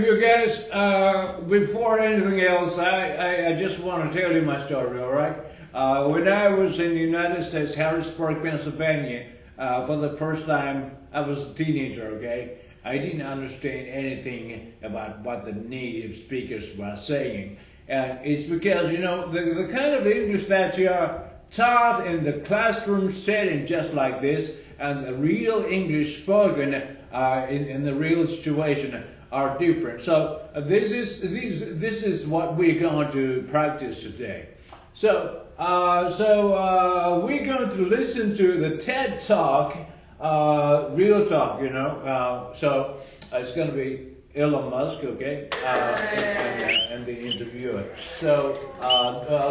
you guys, before anything else, I just want to tell you my story, all right? When I was in the United States, Harrisburg, Pennsylvania, for the first time, I was a teenager, okay? I didn't understand anything about what the native speakers were saying. And it's because, you know, the kind of English that you are taught in the classroom setting just like this, and the real English spoken in the real situation are different. So this is what we're going to practice today. So we're going to listen to the TED Talk, real talk, you know. So it's going to be Elon Musk, okay, and the interviewer. So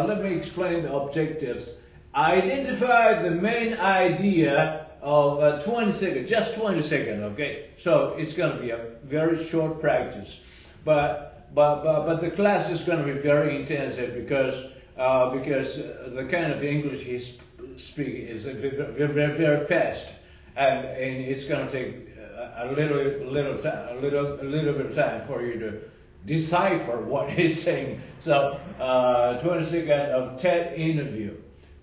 let me explain the objectives. Identify the main idea of 20 seconds, just 20 seconds, okay? So it's going to be a very short practice, but the class is going to be very intensive because the kind of English he's speaking is very fast, and it's going to take a little bit of time for you to decipher what he's saying. So 20 seconds of TED interview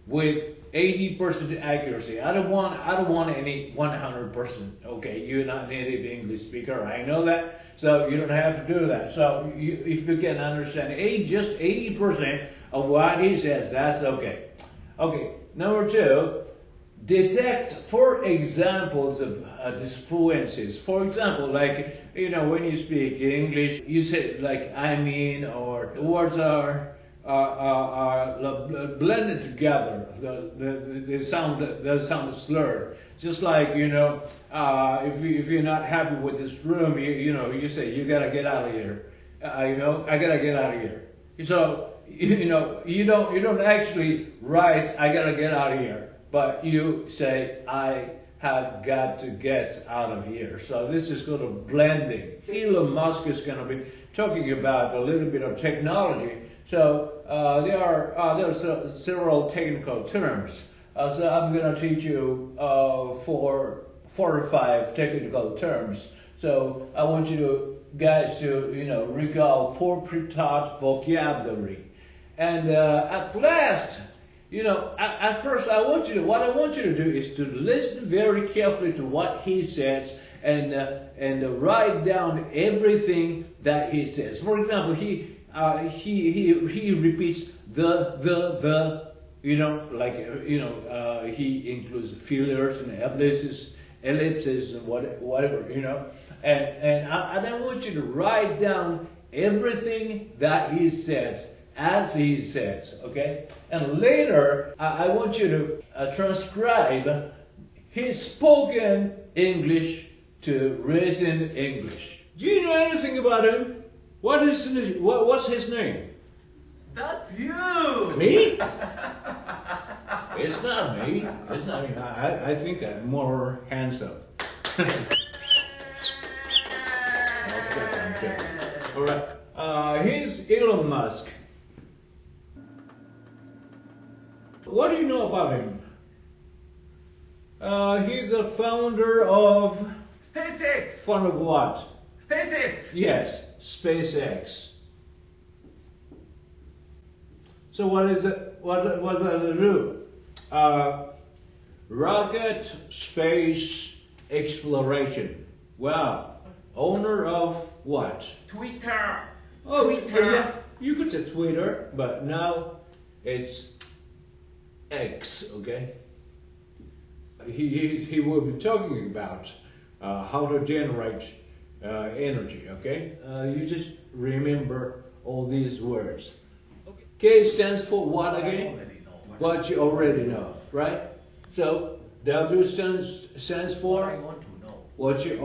with 80% accuracy. I don't want any 100%. Okay, you're not native English speaker. I know that. So you don't have to do that. So if you can understand just 80% of what he says, that's okay. Okay. Number 2, detect 4 examples of disfluencies. For example, like, you know, when you speak English, you say like I mean, or words are blended together. They sound slurred. Just like, you know, if you're not happy with this room, you say you gotta get out of here. I gotta get out of here. So you don't actually write I gotta get out of here, but you say I have got to get out of here. So this is called a blending. Elon Musk is going to be talking about a little bit of technology. So there are several technical terms. So I'm going to teach you 4 or 5 technical terms. So I want you guys to recall 4 pre-taught vocabulary. And at last, at first what I want you to do is to listen very carefully to what he says and write down everything that he says. For example, he repeats the, he includes fillers and ellipses and whatever, and I want you to write down everything that he says as he says, okay? And later, I want you to transcribe his spoken English to written English. Do you know anything about him? What's his name? That's you! Me? It's not me. It's not me. I think I'm more handsome. Okay. All right. Here's Elon Musk. What do you know about him? He's a founder of... SpaceX! Founder of what? SpaceX! Yes, SpaceX. So what is it? What does it do? Rocket space exploration. Wow. Owner of what? Twitter! Oh, Twitter! Yeah, you could say Twitter, but now it's X, okay? He will be talking about how to generate energy, okay? You just remember all these words. Okay. K stands for what again? What you already know, right? So W stands for I want to know. what you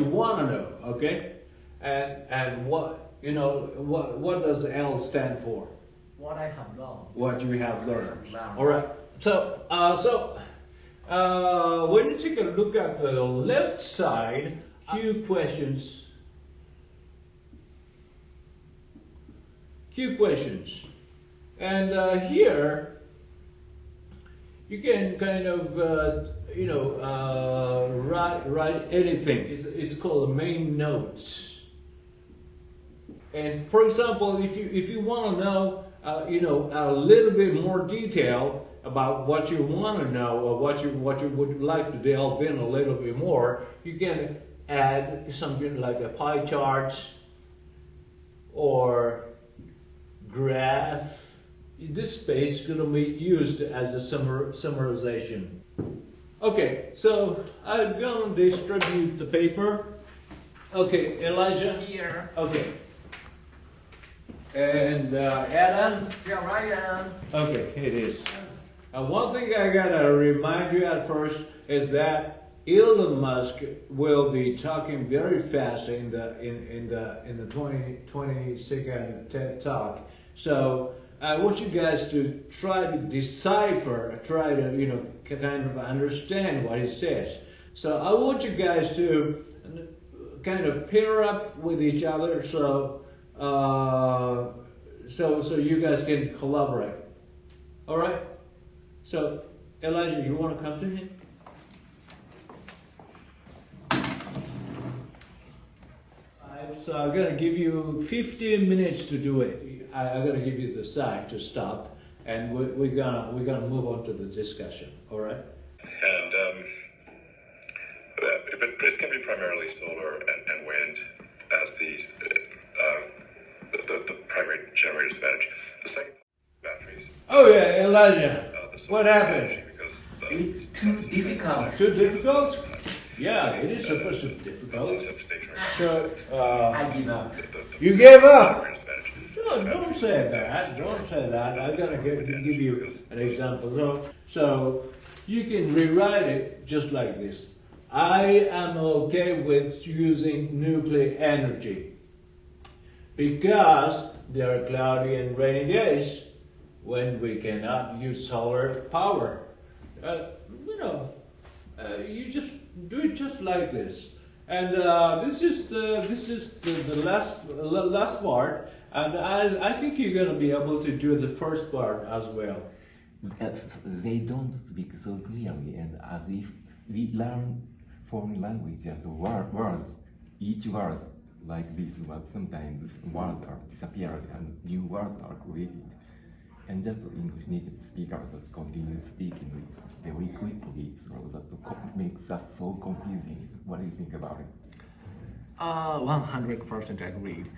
want to know, okay? And what does L stand for? What I have learned. What you have learned. All right. So when you take a look at the left side, few questions. And here you can kind of write anything. It's called main notes. And for example, if you want to know, a little bit more detail about what you want to know or what you would like to delve in a little bit more, you can add something like a pie chart or graph. This space is going to be used as a summarization. Okay, so I'm going to distribute the paper. Okay, Elijah. Here. Okay. And Adam. Yeah, Ryan. Okay, it is. One thing I gotta remind you at first is that Elon Musk will be talking very fast in the 20-second TED Talk. So I want you guys to try to decipher, try to kind of understand what he says. So I want you guys to kind of pair up with each other, so you guys can collaborate. All right. So Elijah, you want to come to him? So I'm gonna give you 15 minutes to do it. I'm gonna give you the sign to stop, and we're gonna move on to the discussion. All right. And but it's going to be primarily solar and wind as the primary generators of energy. The second, batteries. Oh yeah, Elijah. What happened? Because It's too difficult. Too difficult? Yeah, it is supposed to be difficult. So, I give up. you gave up? No, don't say that. Don't say that. I'm gonna give you an example. So you can rewrite it just like this. I am okay with using nuclear energy because there are cloudy and rainy days when we cannot use solar power. You just do it just like this. And this is the last part, and I think you're going to be able to do the first part as well. They don't speak so clearly, and as if we learn foreign language and words, each word like this, but sometimes words are disappeared and new words are created. And just English native speakers just continue speaking it very quickly, so that makes us so confusing. What do you think about it? 100% agreed.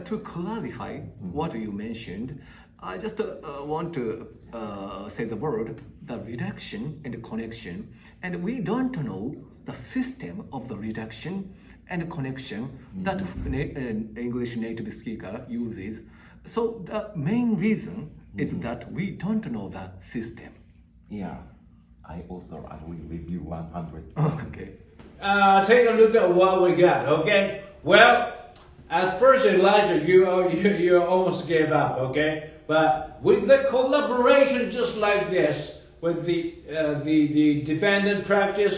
To clarify what you mentioned, I just want to say the word, the reduction and connection, and we don't know the system of the reduction and connection that English native speaker uses. So the main reason is that we don't know the system. Yeah, I also agree with you 100%. Okay. Take a look at what we got. Okay. Well, at first, Elijah, you almost gave up. Okay, but with the collaboration just like this, with the dependent practice,